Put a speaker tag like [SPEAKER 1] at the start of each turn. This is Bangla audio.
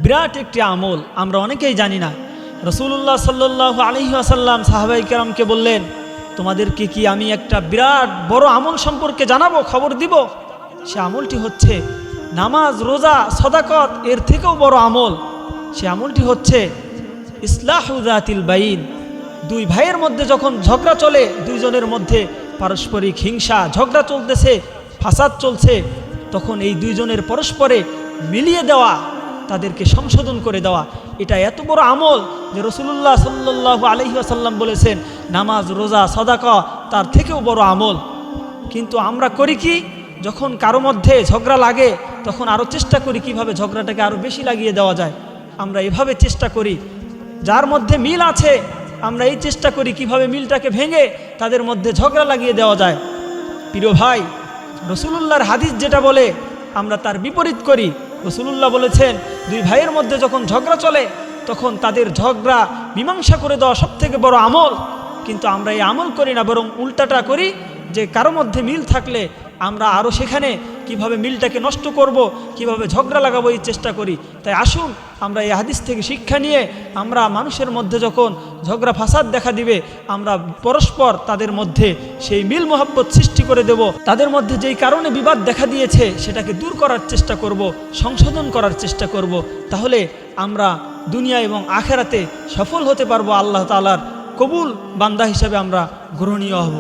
[SPEAKER 1] বিরাট একটি আমল, আমরা অনেকেই জানি না। রাসূলুল্লাহ সাল্লাল্লাহু আলাইহি ওয়াসাল্লাম সাহাবায়ে কেরামকে বললেন, তোমাদেরকে কি আমি একটা বিরাট বড় আমল সম্পর্কে জানাবো, খবর দিব? সে আমলটি হচ্ছে নামাজ, রোজা, সদাকত, এর থেকেও বড় আমল। সে আমলটি হচ্ছে ইসলাহু যাতিল বাইন। দুই ভাইয়ের মধ্যে যখন ঝগড়া চলে, দুইজনের মধ্যে পারস্পরিক হিংসা, ঝগড়া চলতেছে, ফাসাদ চলছে, তখন এই দুইজনের পরস্পরে মিলিয়ে দেওয়া, তাদেরকে সংশোধন করে দেওয়া, এটা এত বড় আমল যে রাসূলুল্লাহ সাল্লাল্লাহু আলাইহি ওয়াসাল্লাম বলেছেন নামাজ, রোজা, সাদাকা তার থেকেও বড় আমল। কিন্তু আমরা করি কি, যখন কারো মধ্যে ঝগড়া লাগে তখন আরও চেষ্টা করি কিভাবে ঝগড়াটাকে আরও বেশি লাগিয়ে দেওয়া যায়। আমরা এভাবে চেষ্টা করি, যার মধ্যে মিল আছে আমরা এই চেষ্টা করি কিভাবে মিলটাকে ভেঙে তাদের মধ্যে ঝগড়া লাগিয়ে দেওয়া যায়। প্রিয় ভাই, রাসূলুল্লাহর হাদিস যেটা বলে আমরা তার বিপরীত করি। রাসূলুল্লাহ বলেছেন দুই ভাইয়ের মধ্যে যখন ঝগড়া চলে তখন তাদের ঝগড়া মীমাংসা করে দেওয়া সবথেকে বড় আমল। কিন্তু আমরা এই আমল করি না, বরং উল্টাটা করি, যে কারো মধ্যে মিল থাকলে আমরা আরও সেখানে কিভাবে মিলটাকে নষ্ট করব, কিভাবে ঝগড়া লাগাবো এই চেষ্টা করি। তাই আসুন আমরা এই হাদিস থেকে শিক্ষা নিয়ে আমরা মানুষের মধ্যে যখন ঝগড়া ফাসাদ দেখা দিবে, আমরা পরস্পর তাদের মধ্যে সেই মিল মোহাব্বত সৃষ্টি করে দেব। তাদের মধ্যে যেই কারণে বিবাদ দেখা দিয়েছে সেটাকে দূর করার চেষ্টা করব, সংশোধন করার চেষ্টা করব। তাহলে আমরা দুনিয়া এবং আখেরাতে সফল হতে পারবো, আল্লাহ তাআলার কবুল বান্দা হিসাবে আমরা গ্রহণীয় হব।